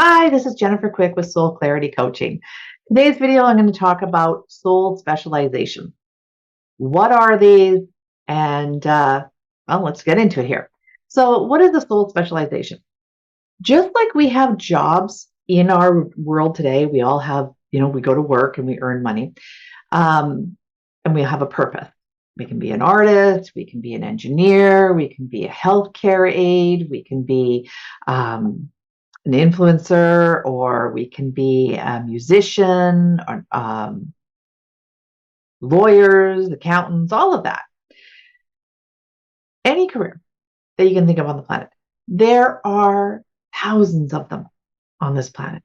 Hi, this is Jennifer Quick with Soul Clarity Coaching. Today's video, I'm going to talk about soul specialization. What are these? And well, let's get into it here. So, what is the soul specialization? Just like we have jobs in our world today, we all have, we go to work and we earn money, and we have a purpose. We can be an artist, we can be an engineer, we can be a healthcare aide, we can be an influencer, or we can be a musician, or lawyers, accountants, all of that. Any career that you can think of on the planet. There are thousands of them on this planet,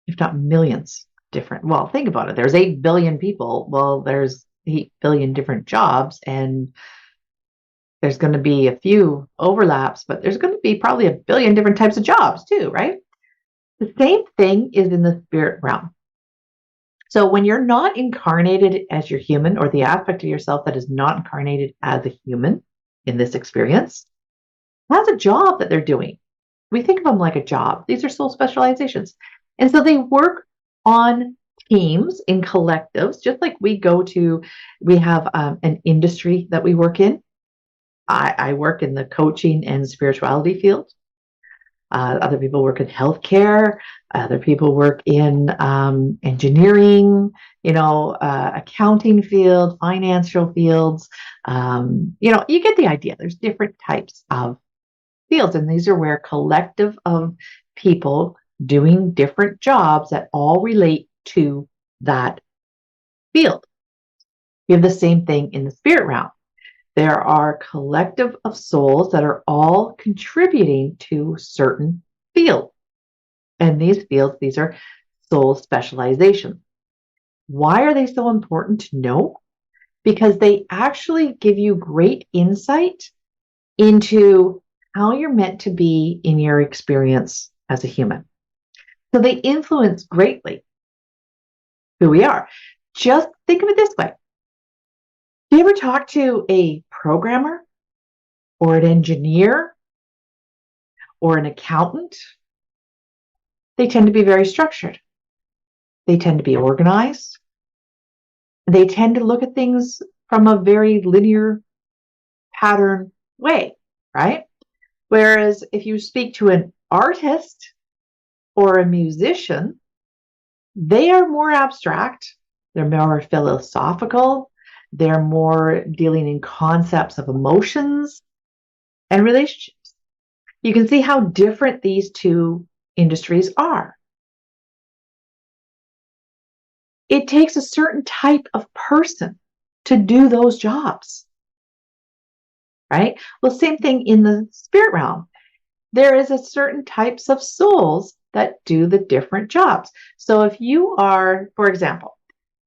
if not millions different. Well, think about it. There's 8 billion people. Well, there's 8 billion different jobs, and there's going to be a few overlaps, but there's going to be probably a billion different types of jobs too, right? The same thing is in the spirit realm. So when you're not incarnated as your human, or the aspect of yourself that is not incarnated as a human in this experience, that's a job that they're doing. We think of them like a job. These are soul specializations. And so they work on teams, in collectives, just like we have an industry that we work in. I work in the coaching and spirituality field. Other people work in healthcare. Other people work in engineering, accounting field, financial fields. You get the idea. There's different types of fields, and these are where collective of people doing different jobs that all relate to that field. We have the same thing in the spirit realm. There are a collective of souls that are all contributing to certain fields. And these fields, these are soul specializations. Why are they so important to know? Because they actually give you great insight into how you're meant to be in your experience as a human. So they influence greatly who we are. Just think of it this way. Do you ever talk to a programmer or an engineer or an accountant? They tend to be very structured. They tend to be organized. They tend to look at things from a very linear pattern way, right? Whereas if you speak to an artist or a musician, they are more abstract. They're more philosophical. They're more dealing in concepts of emotions and relationships. You can see how different these two industries are. It takes a certain type of person to do those jobs, right? Well, same thing in the spirit realm. There is a certain types of souls that do the different jobs. So if you are, for example,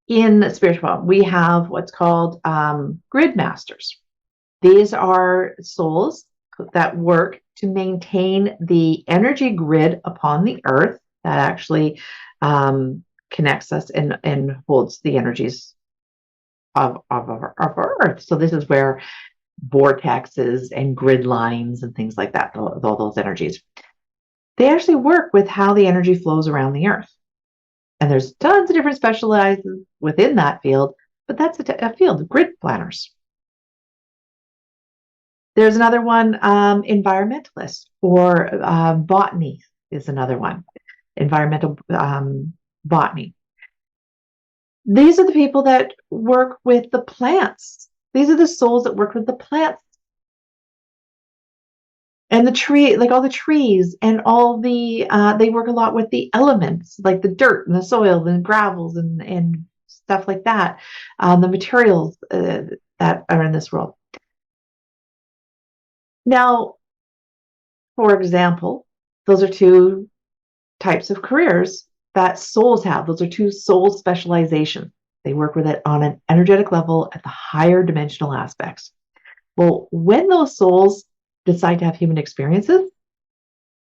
in the spiritual realm, we have what's called gridmasters. These are souls that work to maintain the energy grid upon the earth that actually connects us and holds the energies of our earth. So this is where vortexes and grid lines and things like that, all those energies, they actually work with how the energy flows around the earth. And there's tons of different specializers within that field, but that's a field of grid planners. There's another one, environmentalist, or botany is another one, environmental botany. These are the people that work with the plants. These are the souls that work with the plants and the tree, like all the trees and all the, they work a lot with the elements, like the dirt and the soil and gravels and stuff like that, the materials that are in this world. Now, for example, those are two types of careers that souls have. Those are two soul specializations. They work with it on an energetic level at the higher dimensional aspects. Well, when those souls decide to have human experiences,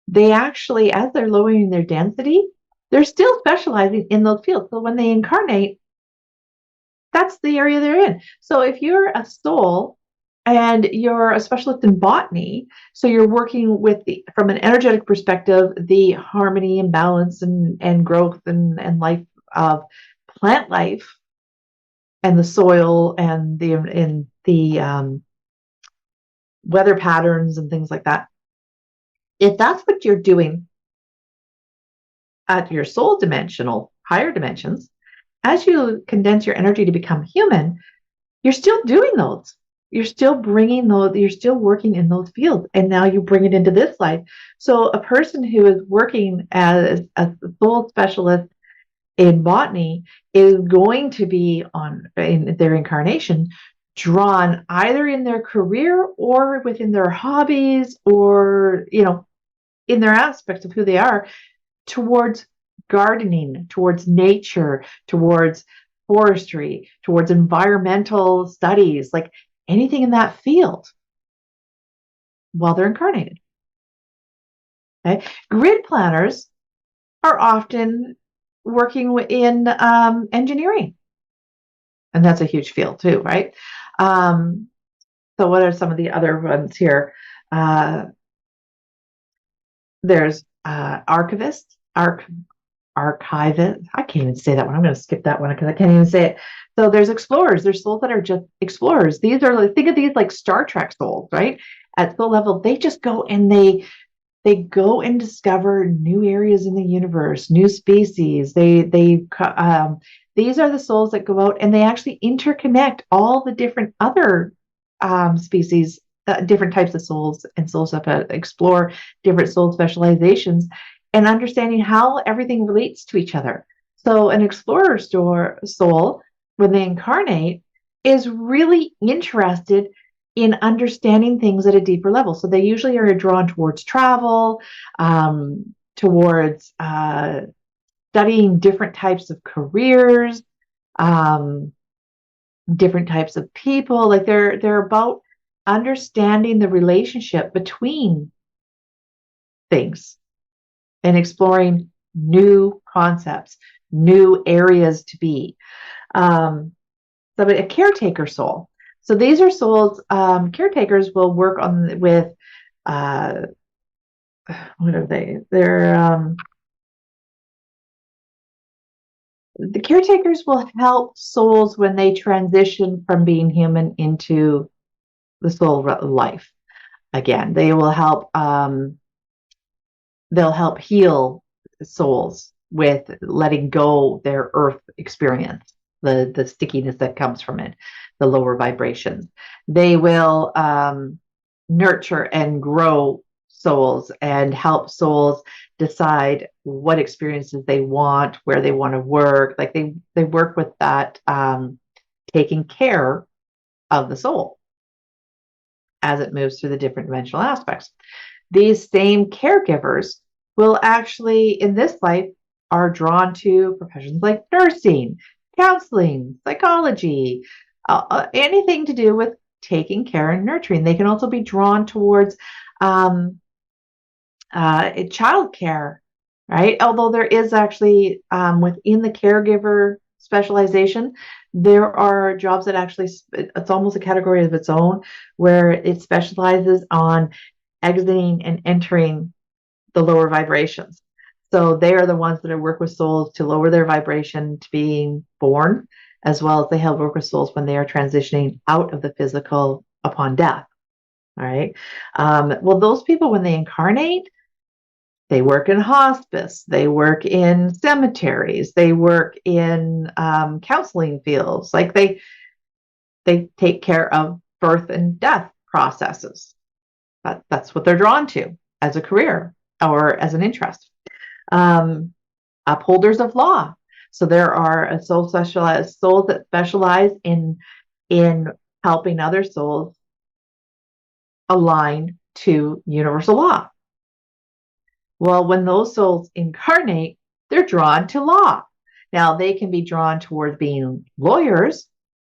they actually, as they're lowering their density, they're still specializing in those fields. So when they incarnate, that's the area they're in. So if you're a soul and you're a specialist in botany, so you're working with from an energetic perspective, the harmony and balance and growth and life of plant life and the soil and the weather patterns and things like that. If that's what you're doing at your soul dimensional, higher dimensions, as you condense your energy to become human, you're still doing those. You're still bringing those, you're still working in those fields. And now you bring it into this life. So a person who is working as a soul specialist in botany is going to be in their incarnation drawn either in their career or within their hobbies or, in their aspects of who they are towards gardening, towards nature, towards forestry, towards environmental studies, like anything in that field while they're incarnated. Okay? Grid planners are often working in engineering. And that's a huge field too, right? So what are some of the other ones here? There's archivist, archivist. I can't even say that one. I'm going to skip that one because I can't even say it. So there's explorers. There's souls that are just explorers. These are, think of these like Star Trek souls, right? At soul level, they just go and they go and discover new areas in the universe, new species. These are the souls that go out and they actually interconnect all the different other species, different types of souls and souls that explore different soul specializations and understanding how everything relates to each other. So an explorer soul, when they incarnate, is really interested in understanding things at a deeper level. So they usually are drawn towards travel, towards studying different types of careers, different types of people. Like they're about understanding the relationship between things and exploring new concepts, new areas to be. So a caretaker soul. So these are souls, caretakers will work with, what are they? The caretakers will help souls when they transition from being human into the soul life. Again, they will help, they'll help heal souls with letting go their earth experience, the stickiness that comes from it, the lower vibrations. They will nurture and grow souls and help souls decide what experiences they want, where they want to work. Like they work with that, taking care of the soul as it moves through the different dimensional aspects. These same caregivers will actually, in this life, are drawn to professions like nursing, counseling, psychology, anything to do with taking care and nurturing. They can also be drawn towards child care, right? Although there is actually, within the caregiver specialization, there are jobs that actually, it's almost a category of its own, where it specializes on exiting and entering the lower vibrations. So they are the ones that work with souls to lower their vibration to being born, as well as they help work with souls when they are transitioning out of the physical upon death. All right. Well, those people, when they incarnate, they work in hospice, they work in cemeteries, they work in counseling fields. Like they take care of birth and death processes. That's what they're drawn to as a career or as an interest. Upholders of law. So there are souls that specialize in helping other souls align to universal law. Well, when those souls incarnate, they're drawn to law. Now, they can be drawn towards being lawyers,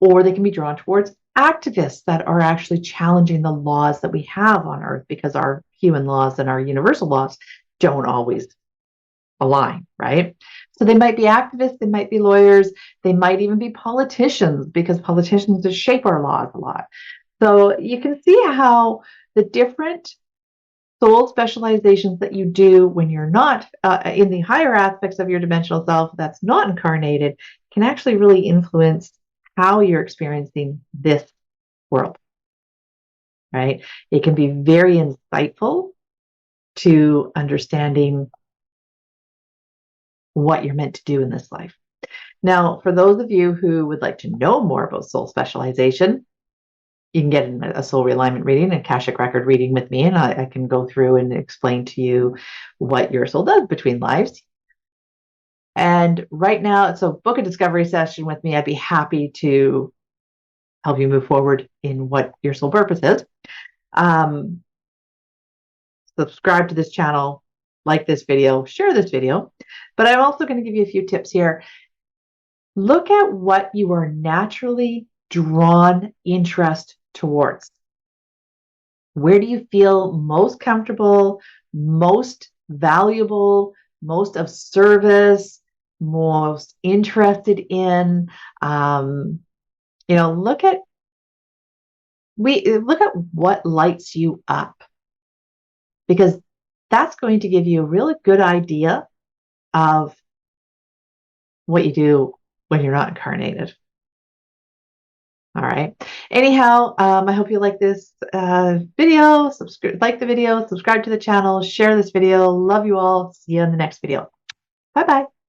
or they can be drawn towards activists that are actually challenging the laws that we have on Earth, because our human laws and our universal laws don't always align, right? So they might be activists, they might be lawyers, they might even be politicians, because politicians just shape our laws a lot. So you can see how the different soul specializations that you do when you're not in the higher aspects of your dimensional self that's not incarnated can actually really influence how you're experiencing this world, right? It can be very insightful to understanding what you're meant to do in this life. Now, for those of you who would like to know more about soul specialization, you can get a soul realignment reading, an Akashic record reading with me, and I can go through and explain to you what your soul does between lives. And right now, so book a discovery session with me. I'd be happy to help you move forward in what your soul purpose is. Subscribe to this channel, like this video, share this video. But I'm also going to give you a few tips here. Look at what you are naturally drawn interest towards. Where do you feel most comfortable, most valuable, most of service, most interested in? Look at what lights you up, because that's going to give you a really good idea of what you do when you're not incarnated. All right. Anyhow, I hope you like this video. Like the video, subscribe to the channel, share this video. Love you all. See you in the next video. Bye-bye.